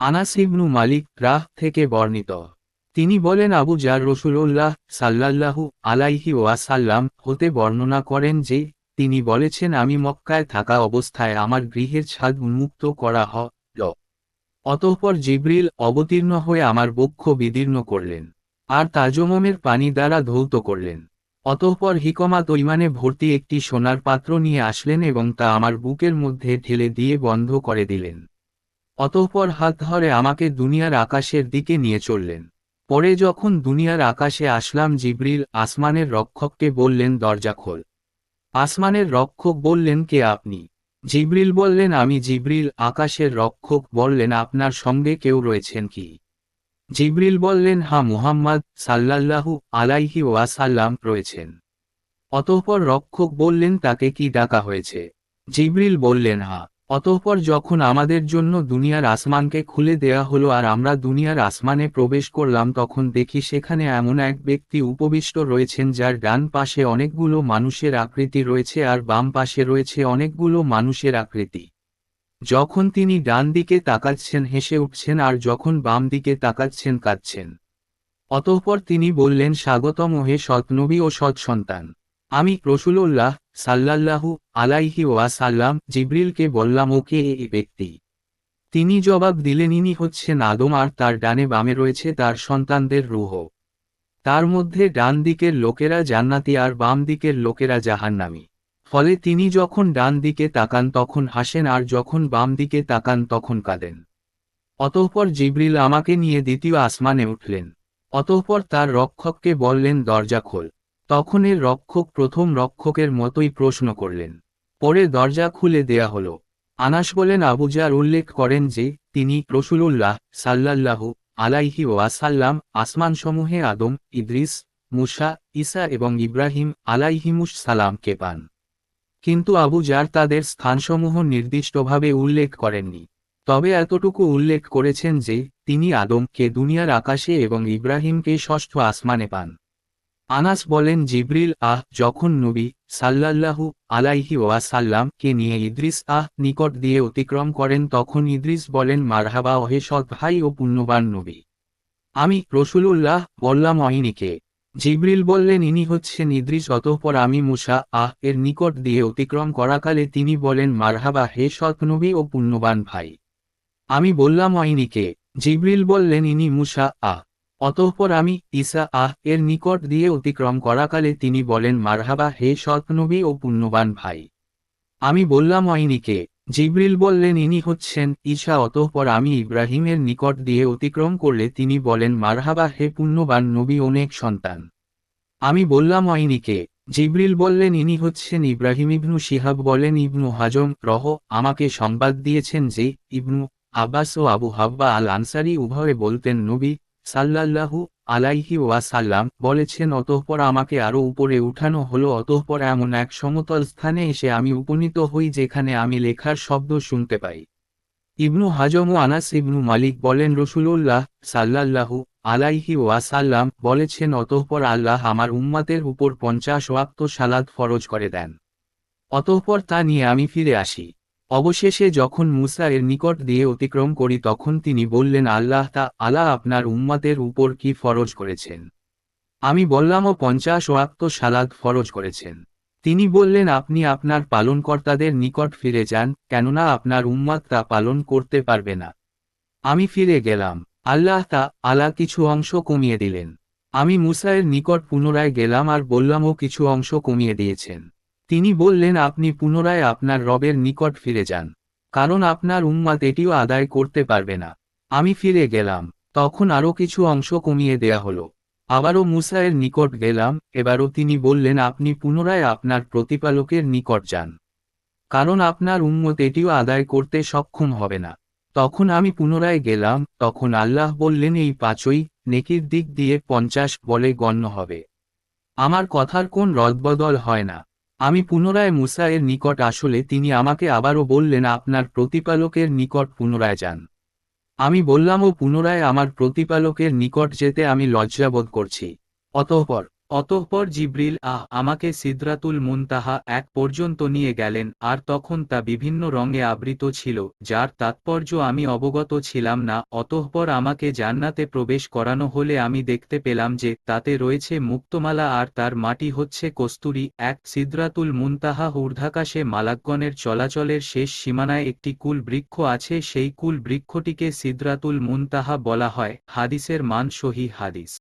আনাস ইবনু মালিক রাহ থেকে বর্ণিত। তিনি বলেন, আবু জার রাসূলুল্লাহ সাল্লাল্লাহু আলাইহি ওয়াসাল্লাম হতে বর্ণনা করেন যে, তিনি বলেছেন, আমি মক্কায় থাকা অবস্থায় আমার গৃহের ছাদ উন্মুক্ত করা হল। অতঃপর জিবরিল অবতীর্ণ হয়ে আমার বক্ষ বিদীর্ণ করলেন, আর তাজমমের পানি দ্বারা ধৌত করলেন। অতঃপর হিকমাত ইমানে ভর্তি একটি সোনার পাত্র নিয়ে আসলেন এবং তা আমার বুকের মধ্যে ঢেলে দিয়ে বন্ধ করে দিলেন। অতঃপর হাত ধরে আমাকে দুনিয়ার আকাশের দিকে নিয়ে চললেন। পরে যখন দুনিয়ার আকাশে আসলাম, জিবরিল আসমানের রক্ষককে বললেন, দরজা খোল। আসমানের রক্ষক বললেন, কে আপনি? জিবরিল বললেন, আমি জিবরিল। আকাশের রক্ষক বললেন, আপনার সঙ্গে কেউ রয়েছেন কি? জিবরিল বললেন, হ্যাঁ, মুহাম্মদ সাল্লাল্লাহু আলাইহি ওয়াসাল্লাম রয়েছেন। অতঃপর রক্ষক বললেন, তাকে কি ডাকা হয়েছে? জিবরিল বললেন, হ্যাঁ। অতঃপর যখন আমাদের জন্য দুনিয়ার আসমানকে খুলে দেয়া হলো আর আমরা দুনিয়ার আসমানে প্রবেশ করলাম, তখন দেখি সেখানে এমন এক ব্যক্তি উপবিষ্ট রয়েছেন যার ডান পাশে অনেকগুলো মানুষের আকৃতি রয়েছে আর বাম পাশে রয়েছে অনেকগুলো মানুষের আকৃতি। যখন তিনি ডান দিকে তাকাচ্ছেন হেসে উঠছেন, আর যখন বাম দিকে তাকাচ্ছেন কাঁদছেন। অতঃপর তিনি বললেন, স্বাগতম হে সৎ নবী ও সৎ সন্তান। আমি রাসূলুল্লাহ সাল্লাল্লাহু আলাইহি ওয়াসাল্লাম জিবরিলকে বললাম, ও কে এই ব্যক্তি? তিনি জবাব দিলেন, ইনি হচ্ছেন আদম, আর তার ডানে বামে রয়েছে তার সন্তানদের রূহ। তার মধ্যে ডান দিকের লোকেরা জান্নাতি আর বাম দিকের লোকেরা জাহান্নামী। ফলে তিনি যখন ডান দিকে তাকান তখন হাসেন, আর যখন বাম দিকে তাকান তখন কাঁদেন। অতঃপর জিবরিল আমাকে নিয়ে দ্বিতীয় আসমানে উঠলেন। অতঃপর তার রক্ষককে বললেন, দরজা খোল। তখন এর রক্ষক প্রথম রক্ষকের মতোই প্রশ্ন করলেন। পরে দরজা খুলে দেয়া হলো। আনাস বলেন, আবু জার উল্লেখ করেন যে, তিনি রাসূলুল্লাহ সাল্লাল্লাহু আলাইহি ওয়াসাল্লাম আসমানসমূহে আদম, ইদ্রিস, মূসা, ঈসা এবং ইব্রাহিম আলাইহিমুস সালামকে পান। কিন্তু আবু জার তাদের স্থানসমূহ নির্দিষ্টভাবে উল্লেখ করেননি। তবে এতটুকু উল্লেখ করেছেন যে, তিনি আদমকে দুনিয়ার আকাশে এবং ইব্রাহিমকে ষষ্ঠ আসমানে পান। আনাস বলেন, জিবরিল যখন নবী সাল্লাল্লাহু আলাইহি ওয়াসাল্লামকে নিয়ে ইদ্রিস নিকট দিয়ে অতিক্রম করেন, তখন ইদ্রিস বলেন, মারহাবা ওহে সৎ ভাই ও পুণ্যবান নবী। আমি রাসূলুল্লাহ বললাম, ইনিকে? জিবরিল বললেন, ইনি হচ্ছেন ইদ্রিস। অতঃপর আমি মূসা এর নিকট দিয়ে অতিক্রম করাকালে তিনি বলেন, মারহাবা হে সৎ নবী ও পুণ্যবান ভাই। আমি বললাম, ইনিকে? জিবরিল বললেন, ইনি মূসা অতঃপর আমি ঈসা এর নিকট দিয়ে অতিক্রম করাকালে তিনি বলেন, মারহাবা হে সৎ নবী ও পুণ্যবান ভাই। আমি বললাম, ইনিকে? জিবরিল বললেন, ইনি হচ্ছেন ঈসা। অতঃপর আমি ইব্রাহিমের নিকট দিয়ে অতিক্রম করলে তিনি বলেন, মারহাবা হে পুণ্যবান নবী অনেক সন্তান। আমি বললাম, ইনিকে? জিবরিল বললেন, ইনি হচ্ছেন ইব্রাহিম। ইবনু শিহাব বলেন, ইবনু হাজম আমাকে সংবাদ দিয়েছেন যে, ইবনু আব্বাস ও আবু হাব্বা আল আনসারী উভয়ে বলতেন, নবী সাল্লাল্লাহু আলাইহি ওয়াসাল্লাম বলেছেন, অতঃপর আমাকে আরো উপরে উঠানো হলো। অতঃপর এমন এক সমতল স্থানে এসে আমি উপনীত হই যেখানে আমি লেখার শব্দ শুনতে পাই। ইবনু হাজম ও আনাস ইবনু মালিক বলেন, রাসূলুল্লাহ সাল্লাল্লাহু আলাইহি ওয়াসাল্লাম বলেছেন, অতঃপর আল্লাহ আমার উম্মতের উপর 50 ওয়াক্ত সালাত ফরজ করে দেন। অতঃপর তা নিয়ে আমি ফিরে আসি। অবশেষে যখন মূসা এর নিকট দিয়ে অতিক্রম করি তখন তিনি বললেন, আল্লাহ তাআলা আপনার উম্মতের উপর কি ফরজ করেছেন? আমি বললাম, 50 ওয়াক্ত সালাত ফরজ করেছেন। তিনি বললেন, আপনি আপনার পালনকর্তাদের নিকট ফিরে যান, কেননা আপনার উম্মত তা পালন করতে পারবে না। আমি ফিরে গেলাম। আল্লাহ তাআলা কিছু অংশ কমিয়ে দিলেন। আমি মূসা এর নিকট পুনরায় গেলাম আর বললাম, ও কিছু অংশ কমিয়ে দিয়েছেন। তিনি বললেন, আপনি পুনরায় আপনার রবের নিকট ফিরে যান, কারণ আপনার উম্মত এটিও আদায় করতে পারবে না। আমি ফিরে গেলাম। তখন আরও কিছু অংশ কমিয়ে দেয়া হলো। আবারও মূসা এর নিকট গেলাম, এবারও তিনি বললেন, আপনি পুনরায় আপনার প্রতিপালকের নিকট যান, কারণ আপনার উম্মত এটিও আদায় করতে সক্ষম হবে না। তখন আমি পুনরায় গেলাম, তখন আল্লাহ বললেন, এই পাঁচই নেকির দিক দিয়ে 50 বলে গণ্য হবে। আমার কথার কোন রদবদল হয় না। আমি পুনরায় মূসা এর নিকট আসলে তিনি আমাকে আবারও বললেন, আপনার প্রতিপালকের নিকট পুনরায় যান। আমি বললাম, ও পুনরায় আমার প্রতিপালকের নিকট যেতে আমি লজ্জাবোধ করছি। অতঃপর অতঃপর জিবরিল আমাকে সিদরাতুল মুনতাহা এক পর্যন্ত নিয়ে গেলেন, আর তখন তা বিভিন্ন রঙে আবৃত ছিল, যার তাৎপর্য আমি অবগত ছিলাম না। অতঃপর আমাকে জান্নাতে প্রবেশ করানো হলে আমি দেখতে পেলাম যে তাতে রয়েছে মুক্তমালা, আর তার মাটি হচ্ছে কস্তুরী। এক সিদরাতুল মুনতাহা ঊর্ধ্বাকাশে মালাকগণের চলাচলের শেষ সীমানায় একটি কুল বৃক্ষ আছে, সেই কুল বৃক্ষটিকে সিদরাতুল মুনতাহা বলা হয়। হাদিসের মান সহিহ হাদিস।